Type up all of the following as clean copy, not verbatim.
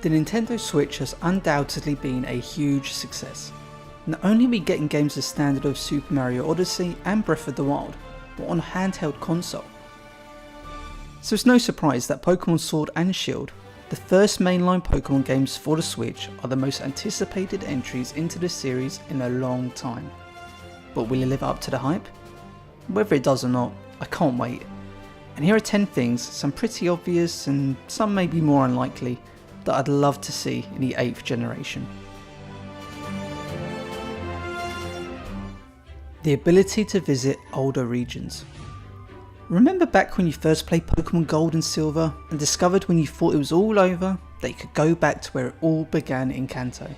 The Nintendo Switch has undoubtedly been a huge success. Not only are we getting games the standard of Super Mario Odyssey and Breath of the Wild, but on a handheld console. So it's no surprise that Pokemon Sword and Shield, the first mainline Pokemon games for the Switch, are the most anticipated entries into the series in a long time. But will it live up to the hype? Whether it does or not, I can't wait. And here are 10 things, some pretty obvious and some maybe more unlikely, that I'd love to see in the 8th generation. The ability to visit older regions. Remember back when you first played Pokemon Gold and Silver and discovered when you thought it was all over that you could go back to where it all began in Kanto?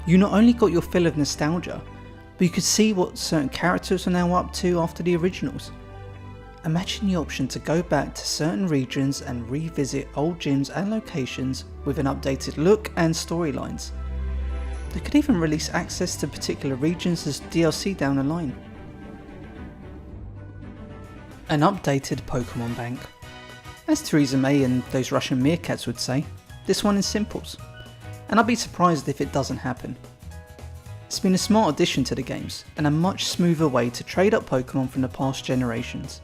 You not only got your fill of nostalgia, but you could see what certain characters are now up to after the originals. Imagine the option to go back to certain regions and revisit old gyms and locations with an updated look and storylines. They could even release access to particular regions as DLC down the line. An updated Pokemon Bank. As Theresa May and those Russian meerkats would say, this one is simples, and I'd be surprised if it doesn't happen. It's been a smart addition to the games, and a much smoother way to trade up Pokemon from the past generations.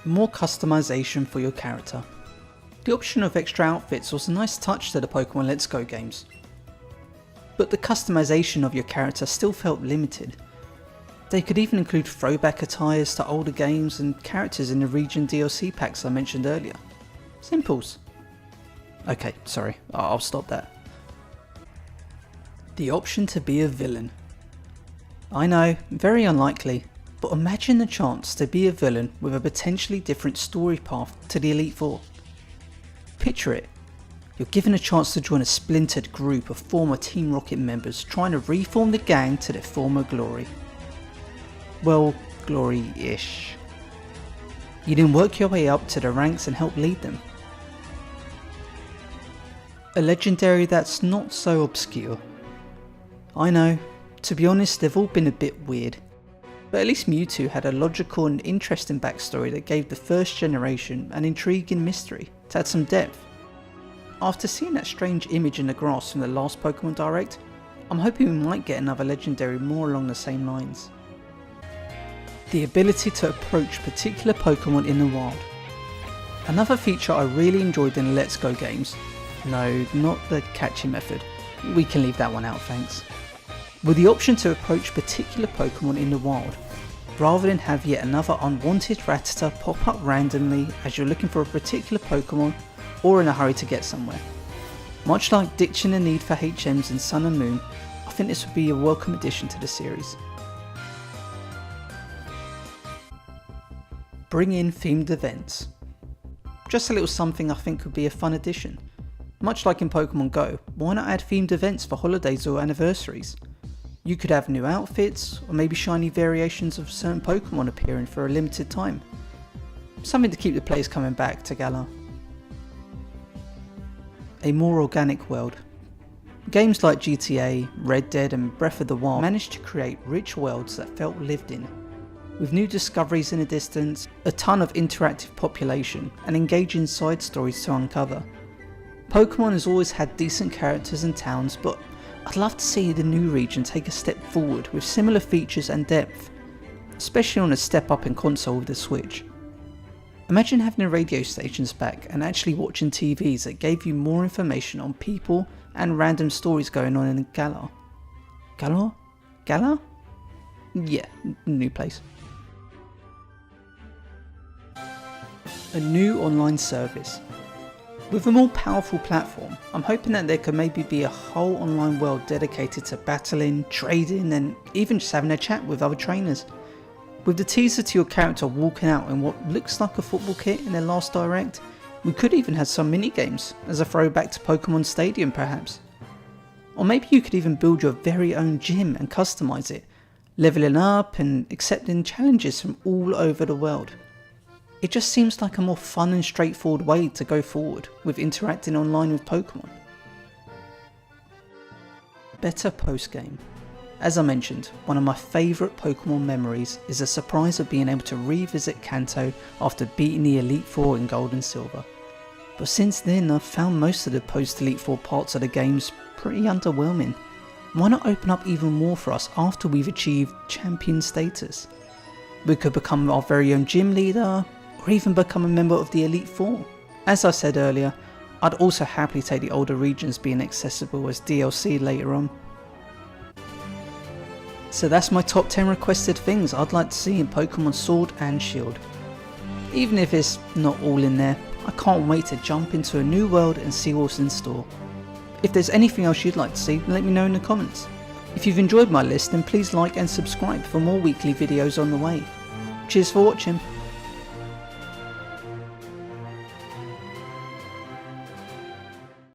More customization for your character. The option of extra outfits was a nice touch to the Pokemon Let's Go games, but the customization of your character still felt limited. They could even include throwback attires to older games and characters in the region DLC packs I mentioned earlier. Simples. Okay, sorry, I'll stop that. The option to be a villain. I know, very unlikely, but imagine the chance to be a villain with a potentially different story path to the Elite Four. Picture it. You're given a chance to join a splintered group of former Team Rocket members trying to reform the gang to their former glory. Well, glory-ish. You then work your way up to the ranks and help lead them. A legendary that's not so obscure. I know, to be honest, they've all been a bit weird, but at least Mewtwo had a logical and interesting backstory that gave the first generation an intriguing mystery to add some depth. After seeing that strange image in the grass from the last Pokemon Direct, I'm hoping we might get another legendary more along the same lines. The ability to approach particular Pokemon in the wild. Another feature I really enjoyed in the Let's Go games. No, not the catching method. We can leave that one out, thanks. With the option to approach particular Pokemon in the wild, rather than have yet another unwanted Rattata pop up randomly as you're looking for a particular Pokemon or in a hurry to get somewhere. Much like ditching the need for HMs in Sun and Moon, I think this would be a welcome addition to the series. Bring in themed events. Just a little something I think would be a fun addition. Much like in Pokemon Go, why not add themed events for holidays or anniversaries? You could have new outfits, or maybe shiny variations of certain Pokemon appearing for a limited time. Something to keep the players coming back to Galar. A more organic world. Games like GTA, Red Dead and Breath of the Wild managed to create rich worlds that felt lived in. With new discoveries in the distance, a ton of interactive population and engaging side stories to uncover. Pokemon has always had decent characters and towns, but I'd love to see the new region take a step forward with similar features and depth, especially on a step up in console with the Switch. Imagine having the radio stations back and actually watching TVs that gave you more information on people and random stories going on in Galar. Galar? Galar? Yeah, new place. A new online service. With a more powerful platform, I'm hoping that there could maybe be a whole online world dedicated to battling, trading and even just having a chat with other trainers. With the teaser to your character walking out in what looks like a football kit in their last Direct, we could even have some mini games as a throwback to Pokemon Stadium perhaps. Or maybe you could even build your very own gym and customise it, levelling up and accepting challenges from all over the world. It just seems like a more fun and straightforward way to go forward with interacting online with Pokemon. Better post-game. As I mentioned, one of my favourite Pokemon memories is the surprise of being able to revisit Kanto after beating the Elite Four in Gold and Silver. But since then I've found most of the post-Elite Four parts of the games pretty underwhelming. Why not open up even more for us after we've achieved champion status? We could become our very own gym leader, or even become a member of the Elite Four. As I said earlier, I'd also happily take the older regions being accessible as DLC later on. So that's my top 10 requested things I'd like to see in Pokemon Sword and Shield. Even if it's not all in there, I can't wait to jump into a new world and see what's in store. If there's anything else you'd like to see, let me know in the comments. If you've enjoyed my list, then please like and subscribe for more weekly videos on the way. Cheers for watching.